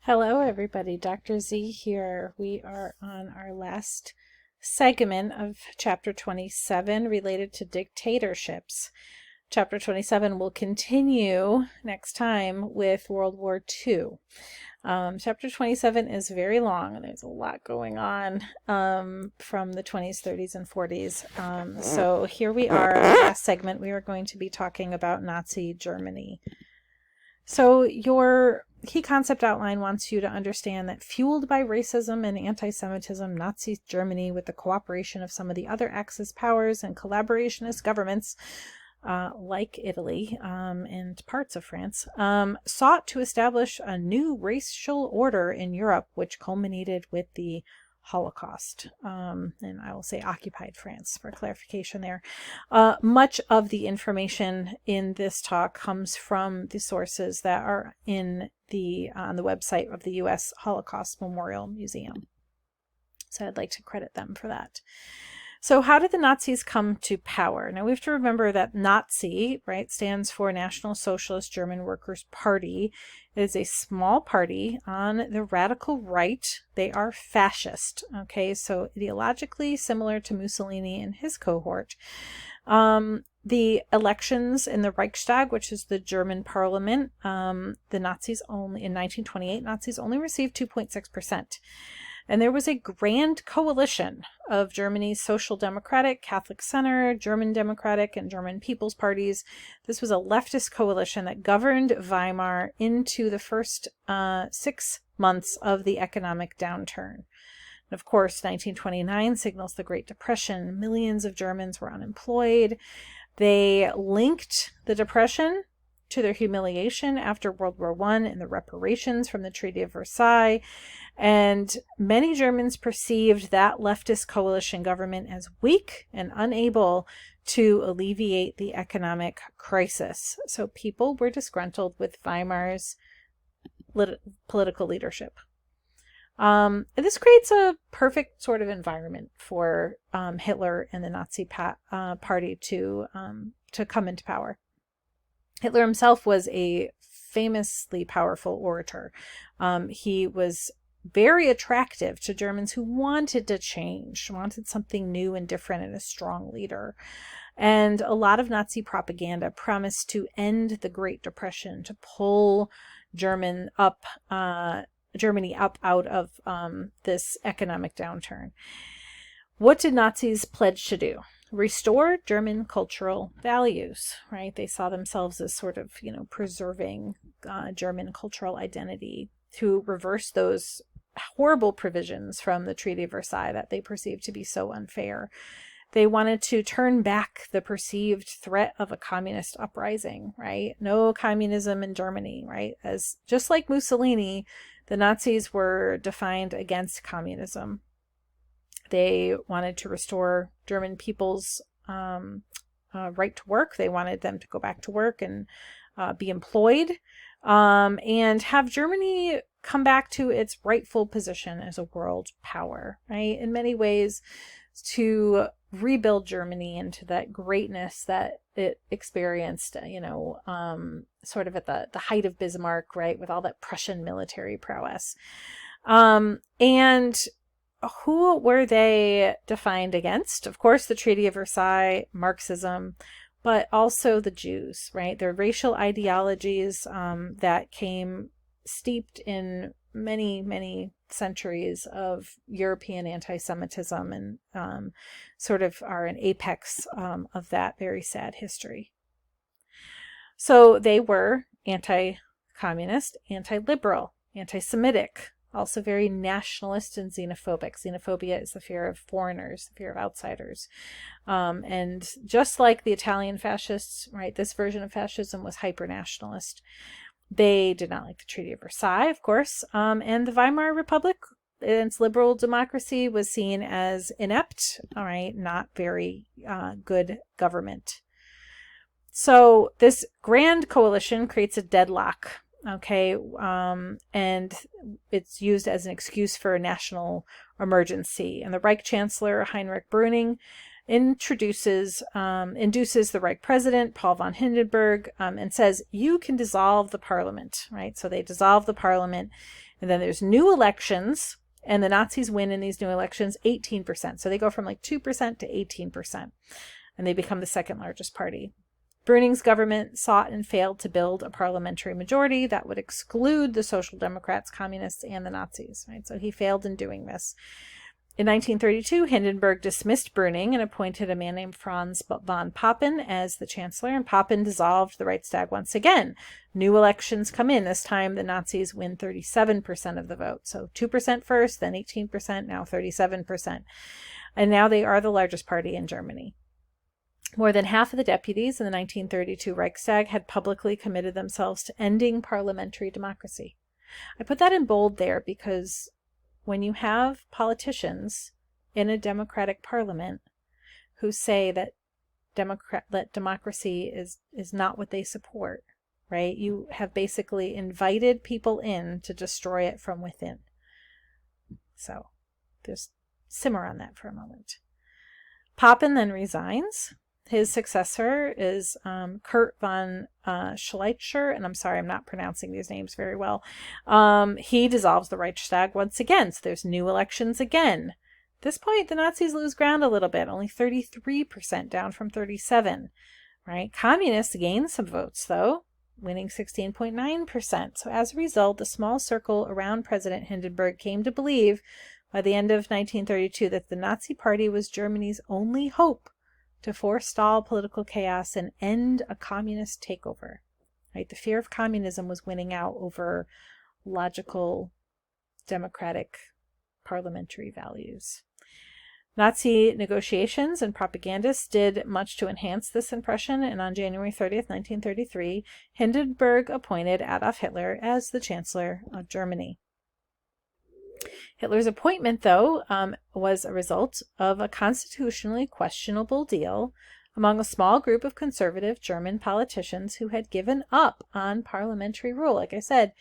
Hello, everybody. Dr. Z here. We are on our last segment of Chapter 27 related to dictatorships. Chapter 27 will continue next time with World War II. Chapter 27 is very long, and there's a lot going on from the 20s, 30s, and 40s. So here we are, the last segment. We are going to be talking about Nazi Germany. So your key concept outline wants you to understand that fueled by racism and anti-Semitism, Nazi Germany, with the cooperation of some of the other Axis powers and collaborationist governments, like Italy and parts of France, sought to establish a new racial order in Europe, which culminated with the Holocaust, and I will say occupied France for clarification there. Much of the information in this talk comes from the sources that are on the website of the U.S. Holocaust Memorial Museum. So I'd like to credit them for that. So how did the Nazis come to power? Now we have to remember that Nazi, right, stands for National Socialist German Workers' Party. It is a small party on the radical right. They are fascist, okay, so ideologically similar to Mussolini and his cohort. The elections in the Reichstag, which is the German parliament, the Nazis only, in 1928, Nazis only received 2.6%. And there was a grand coalition of Germany's Social Democratic, Catholic Center, German Democratic, and German People's Parties. This was a leftist coalition that governed Weimar into the first 6 months of the economic downturn. And of course, 1929 signals the Great Depression. Millions of Germans were unemployed. They linked the Depression to their humiliation after World War I and the reparations from the Treaty of Versailles. And many Germans perceived that leftist coalition government as weak and unable to alleviate the economic crisis. So people were disgruntled with Weimar's political leadership. And this creates a perfect sort of environment for Hitler and the Nazi party to come into power. Hitler himself was a famously powerful orator. He was very attractive to Germans who wanted to change, wanted something new and different, and a strong leader. And a lot of Nazi propaganda promised to end the Great Depression, to pull Germany up out of this economic downturn. What did Nazis pledge to do? Restore German cultural values, right? They saw themselves as sort of, preserving German cultural identity, to reverse those horrible provisions from the Treaty of Versailles that they perceived to be so unfair. They wanted to turn back the perceived threat of a communist uprising, right? No communism in Germany, right? As just like Mussolini, the Nazis were defined against communism. They wanted to restore German people's right to work. They wanted them to go back to work and be employed, and have Germany come back to its rightful position as a world power, right? In many ways, to rebuild Germany into that greatness that it experienced, sort of at the height of Bismarck, right? With all that Prussian military prowess. And who were they defined against? Of course, the Treaty of Versailles, Marxism, but also the Jews, right? Their racial ideologies that came steeped in many, many centuries of European anti-Semitism, and sort of are an apex of that very sad history. So they were anti-communist, anti-liberal, anti-Semitic, also very nationalist and xenophobic. Xenophobia is the fear of foreigners, the fear of outsiders. And just like the Italian fascists, right, this version of fascism was hyper-nationalist. They did not like the Treaty of Versailles, of course. And the Weimar Republic, its liberal democracy, was seen as inept, all right, not very good government. So this grand coalition creates a deadlock. Okay, and it's used as an excuse for a national emergency. And the Reich Chancellor, Heinrich Brüning, induces the Reich President, Paul von Hindenburg, and says, you can dissolve the parliament, right? So they dissolve the parliament, And then there's new elections, and the Nazis win in these new elections 18%. So they go from like 2% to 18%, and they become the second largest party. Brüning's government sought and failed to build a parliamentary majority that would exclude the Social Democrats, Communists, and the Nazis, right? So he failed in doing this. In 1932, Hindenburg dismissed Brüning and appointed a man named Franz von Papen as the chancellor, and Papen dissolved the Reichstag once again. New elections come in. This time, the Nazis win 37% of the vote. So 2% first, then 18%, now 37%. And now they are the largest party in Germany. More than half of the deputies in the 1932 Reichstag had publicly committed themselves to ending parliamentary democracy. I put that in bold there because when you have politicians in a democratic parliament who say that democracy is not what they support, right? You have basically invited people in to destroy it from within. So just simmer on that for a moment. Papen then resigns. His successor is Kurt von Schleicher, and I'm sorry, I'm not pronouncing these names very well. He dissolves the Reichstag once again, so there's new elections again. At this point, the Nazis lose ground a little bit, only 33%, down from 37%, right? Communists gain some votes, though, winning 16.9%. So as a result, the small circle around President Hindenburg came to believe by the end of 1932 that the Nazi Party was Germany's only hope to forestall political chaos and end a communist takeover. Right? The fear of communism was winning out over logical, democratic, parliamentary values. Nazi negotiations and propagandists did much to enhance this impression, and on January 30th, 1933, Hindenburg appointed Adolf Hitler as the Chancellor of Germany. Hitler's appointment, though, was a result of a constitutionally questionable deal among a small group of conservative German politicians who had given up on parliamentary rule. Like I said,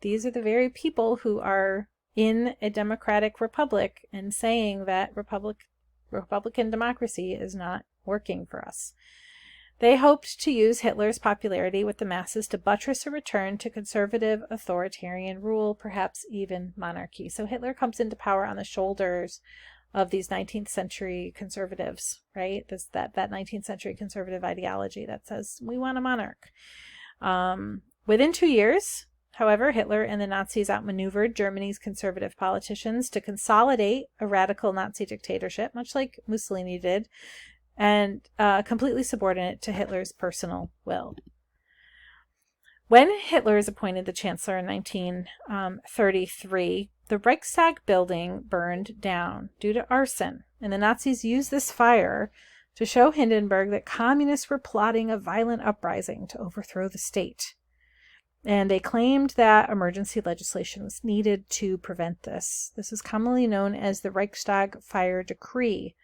these are the very people who are in a democratic republic and saying that Republican democracy is not working for us. They hoped to use Hitler's popularity with the masses to buttress a return to conservative authoritarian rule, perhaps even monarchy. So Hitler comes into power on the shoulders of these 19th century conservatives, right? That 19th century conservative ideology that says we want a monarch. Within 2 years, however, Hitler and the Nazis outmaneuvered Germany's conservative politicians to consolidate a radical Nazi dictatorship, much like Mussolini did, and completely subordinate to Hitler's personal will. When Hitler is appointed the Chancellor in 1933, the Reichstag building burned down due to arson, and the Nazis used this fire to show Hindenburg that communists were plotting a violent uprising to overthrow the state. And they claimed that emergency legislation was needed to prevent this. This is commonly known as the Reichstag Fire Decree.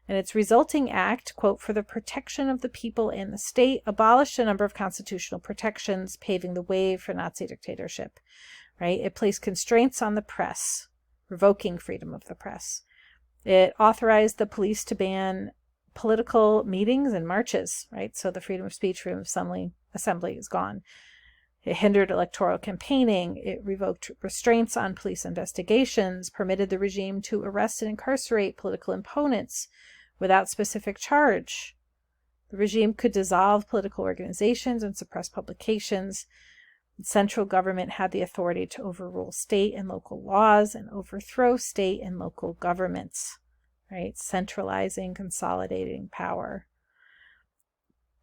And its resulting act, quote, for the protection of the people and the state, abolished a number of constitutional protections, paving the way for Nazi dictatorship, right? It placed constraints on the press, revoking freedom of the press. It authorized the police to ban political meetings and marches, right? So the freedom of speech, freedom of assembly is gone. It hindered electoral campaigning. It revoked restraints on police investigations, permitted the regime to arrest and incarcerate political opponents without specific charge. The regime could dissolve political organizations and suppress publications. The central government had the authority to overrule state and local laws and overthrow state and local governments, right? Centralizing, consolidating power.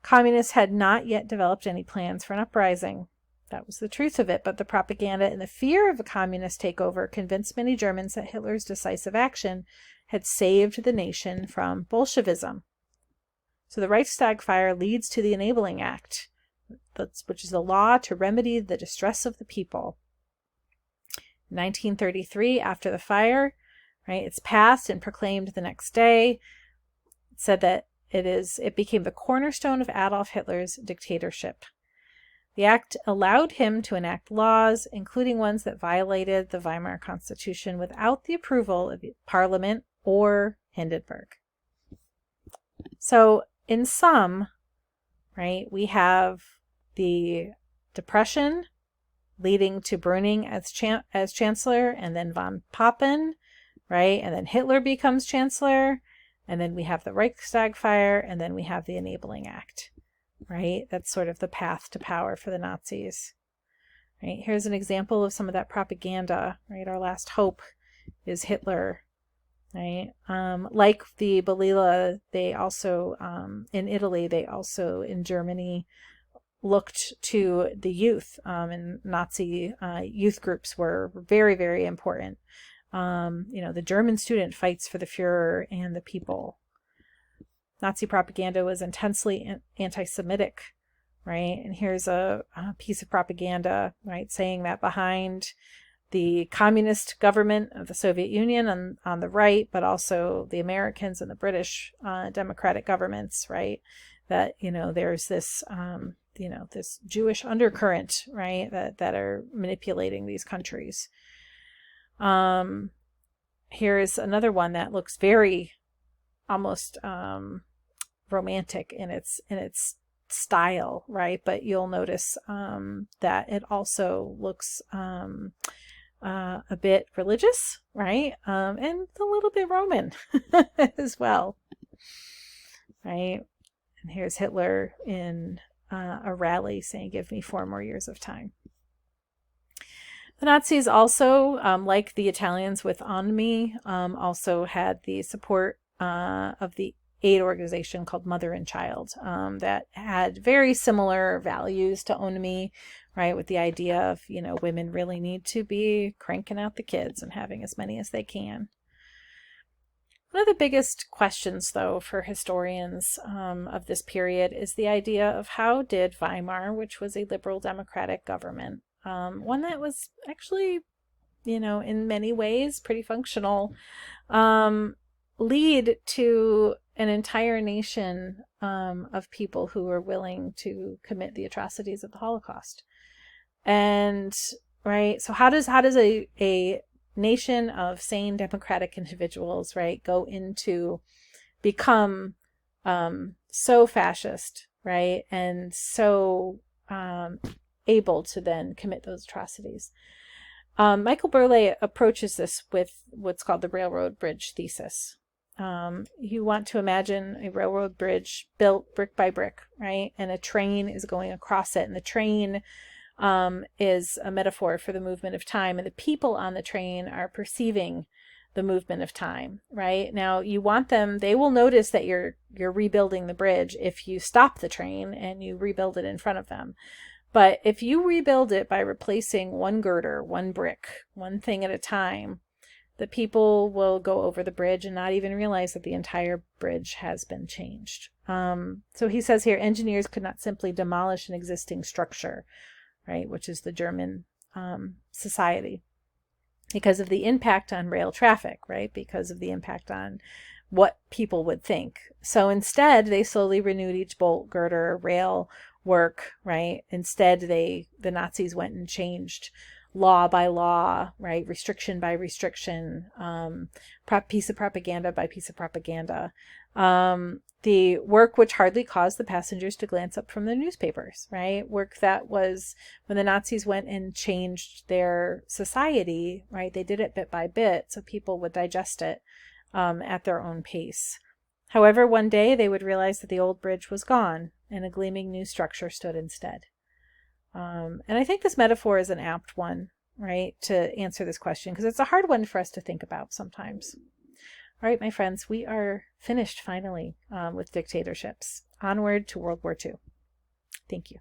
Communists had not yet developed any plans for an uprising. That was the truth of it, but the propaganda and the fear of a communist takeover convinced many Germans that Hitler's decisive action had saved the nation from Bolshevism. So the Reichstag fire leads to the Enabling Act, which is a law to remedy the distress of the people. In 1933, after the fire, right, it's passed and proclaimed the next day. It said that it became the cornerstone of Adolf Hitler's dictatorship. The act allowed him to enact laws, including ones that violated the Weimar Constitution, without the approval of the Parliament or Hindenburg. So, in sum, right, we have the Depression, leading to Brüning as chancellor, and then von Papen, right? And then Hitler becomes chancellor, and then we have the Reichstag fire, and then we have the Enabling Act, right? That's sort of the path to power for the Nazis, right? Here's an example of some of that propaganda, right? Our last hope is Hitler, right? Like the Balila, they also, in Italy, they also, in Germany, looked to the youth, and Nazi youth groups were very, very important. The German student fights for the Führer and the people. Nazi propaganda was intensely anti-Semitic, right? And here's a piece of propaganda, right, saying that behind the communist government of the Soviet Union on the right, but also the Americans and the British democratic governments, right, that, there's this, this Jewish undercurrent, right, that are manipulating these countries. Here's another one that looks very almost romantic in its style, right? But you'll notice that it also looks a bit religious, right? And a little bit Roman as well, right? And here's Hitler in a rally saying, "Give me 4 more years of time." The Nazis also, like the Italians with ONMI, also had the support of the aid organization called Mother and Child, that had very similar values to ONMI, right? With the idea of, women really need to be cranking out the kids and having as many as they can. One of the biggest questions, though, for historians of this period is the idea of how did Weimar, which was a liberal democratic government, one that was actually, in many ways pretty functional, lead to an entire nation of people who were willing to commit the atrocities of the Holocaust. And, right, so how does a nation of sane democratic individuals, right, go into become so fascist, right, and so able to then commit those atrocities? Michael Burleigh approaches this with what's called the railroad bridge thesis. You want to imagine a railroad bridge built brick by brick, right? And a train is going across it, and the train is a metaphor for the movement of time, and the people on the train are perceiving the movement of time, right? Now you want them, they will notice that you're rebuilding the bridge if you stop the train and you rebuild it in front of them. But if you rebuild it by replacing one girder, one brick, one thing at a time, the people will go over the bridge and not even realize that the entire bridge has been changed. So he says here, engineers could not simply demolish an existing structure, right, which is the German society, because of the impact on rail traffic, right, because of the impact on what people would think. So instead, they slowly renewed each bolt, girder, rail work, right? Instead, the Nazis went and changed law by law, right? Restriction by restriction, piece of propaganda by piece of propaganda. The work which hardly caused the passengers to glance up from the newspapers, right? Work that was, when the Nazis went and changed their society, right? They did it bit by bit so people would digest it at their own pace. However, one day they would realize that the old bridge was gone and a gleaming new structure stood instead. And I think this metaphor is an apt one, right, to answer this question, because it's a hard one for us to think about sometimes. All right, my friends, we are finished finally with dictatorships. Onward to World War II. Thank you.